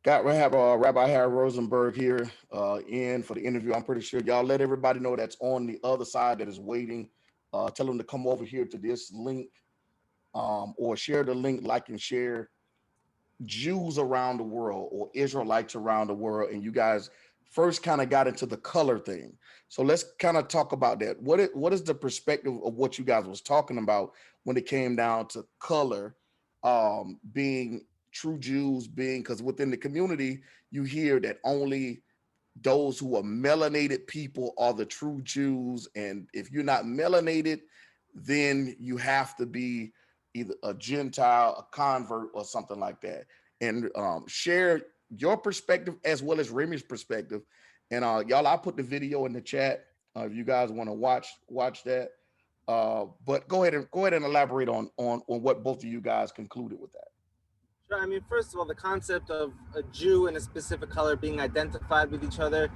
Got we have Rabbi Harry Rosenberg here in for the interview. I'm pretty sure y'all let everybody know that's on the other side that is waiting. Tell them to come over here to this link or share the link, like and share. Jews around the world or Israelites around the world, and you guys first kind of got into the color thing. So let's kind of talk about that. What is the perspective of what you guys was talking about when it came down to color, being true Jews, being because within the community you hear that only those who are melanated people are the true Jews, and if you're not melanated, then you have to be either a Gentile, a convert, or something like that. And share your perspective as well as Remy's perspective. And y'all, I put the video in the chat if you guys want to watch that. But go ahead and elaborate on what both of you guys concluded with that. Sure. I mean, first of all, the concept of a Jew and a specific color being identified with each other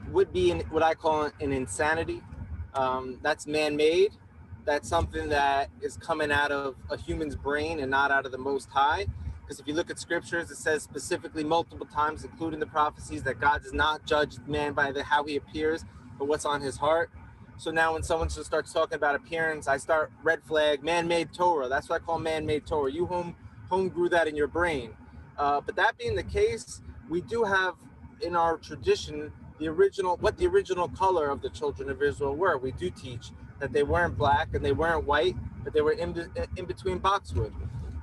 would be what I call an insanity. That's man-made. That's something that is coming out of a human's brain and not out of the Most High. Because if you look at scriptures, it says specifically multiple times, including the prophecies, that God does not judge man by how he appears, but what's on his heart. So now when someone just starts talking about appearance, I start red flag, man-made Torah. That's what I call man-made Torah. You home grew that in your brain. But that being the case, we do have in our tradition what the original color of the children of Israel were. We do teach that they weren't black and they weren't white, but they were in between boxwood.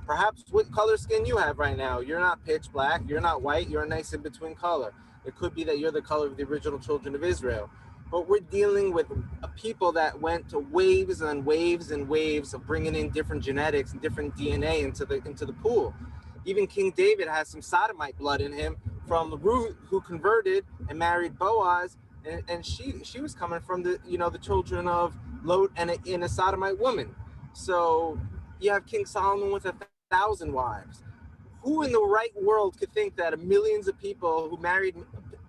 Perhaps what color skin you have right now, you're not pitch black, you're not white, you're a nice in between color. It could be that you're the color of the original children of Israel. But we're dealing with a people that went to waves and waves and waves of bringing in different genetics and different DNA into the pool. Even King David has some sodomite blood in him from Ruth, who converted and married Boaz, and she was coming from the children of Lot and a sodomite woman. So you have King Solomon with 1,000 wives. Who in the right world could think that millions of people who married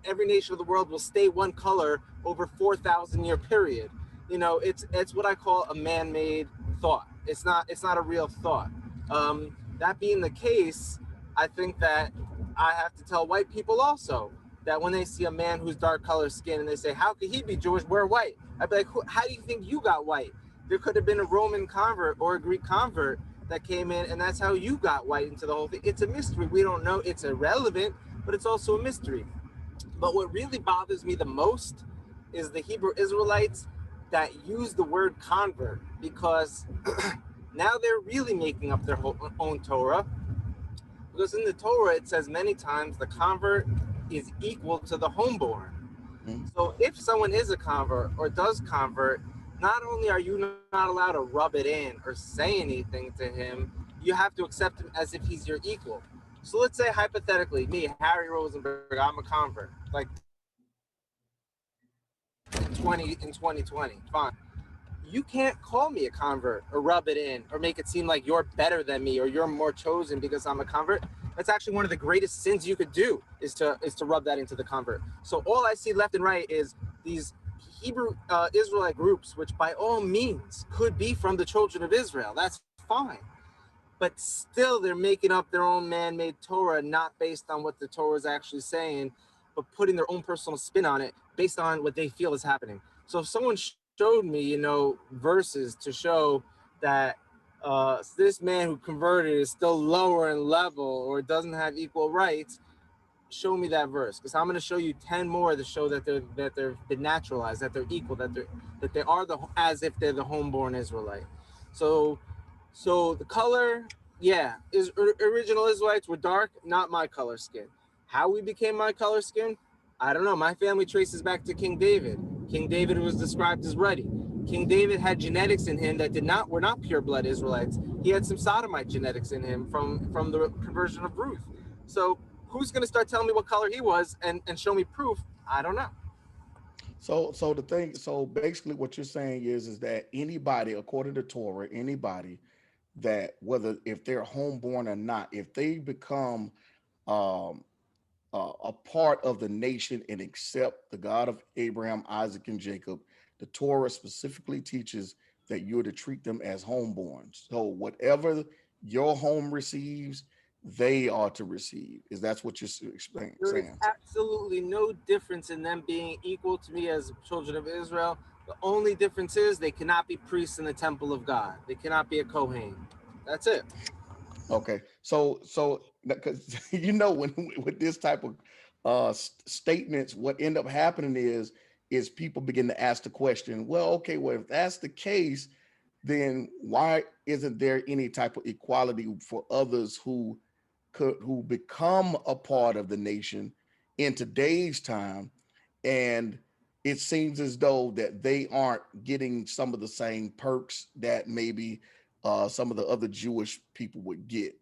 every nation of the world will stay one color over 4,000-year period? It's what I call a man-made thought. It's not a real thought. That being the case, I think that I have to tell white people also that when they see a man who's dark color skin and they say, how could he be Jewish? We're white. I'd be like, how do you think you got white? There could have been a Roman convert or a Greek convert that came in, and that's how you got white into the whole thing. It's a mystery. We don't know. It's irrelevant, but it's also a mystery. But what really bothers me the most is the Hebrew Israelites that use the word convert, because now they're really making up their own Torah. Because in the Torah, it says many times the convert is equal to the homeborn. Mhm. So if someone is a convert or does convert, not only are you not allowed to rub it in or say anything to him, you have to accept him as if he's your equal. So let's say hypothetically, me, Harry Rosenberg, I'm a convert, like 2020, fine. You can't call me a convert or rub it in or make it seem like you're better than me or you're more chosen because I'm a convert. That's actually one of the greatest sins you could do is to rub that into the convert. So all I see left and right is these Hebrew Israelite groups, which by all means could be from the children of Israel. That's fine. But still they're making up their own man-made Torah, not based on what the Torah is actually saying, but putting their own personal spin on it based on what they feel is happening. So if someone showed me, verses to show that this man who converted is still lower in level or doesn't have equal rights, show me that verse, because I'm going to show you 10 more to show that they've been naturalized, that they're equal, that they are as if they're the homeborn Israelite. So the color, yeah, original Israelites were dark, not my color skin. How we became my color skin, I don't know. My family traces back to King David. King David was described as ruddy. King David had genetics in him that were not pure blood Israelites. He had some sodomite genetics in him from the conversion of Ruth. So who's going to start telling me what color he was and show me proof? I don't know. So basically what you're saying is that anybody, according to Torah, anybody that whether if they're homeborn or not, if they become um, a part of the nation and accept the God of Abraham, Isaac, and Jacob, the Torah specifically teaches that you're to treat them as homeborns. So whatever your home receives, they are to receive. Is that's what you're There is saying? absolutely no difference in them being equal to me as children of Israel. The only difference is they cannot be priests in the temple of God. They cannot be a Kohen. That's it. Okay, so because when with this type of statements, what end up happening is people begin to ask the question, well, okay, well, if that's the case, then why isn't there any type of equality for others who become a part of the nation in today's time? And it seems as though that they aren't getting some of the same perks that maybe some of the other Jewish people would get.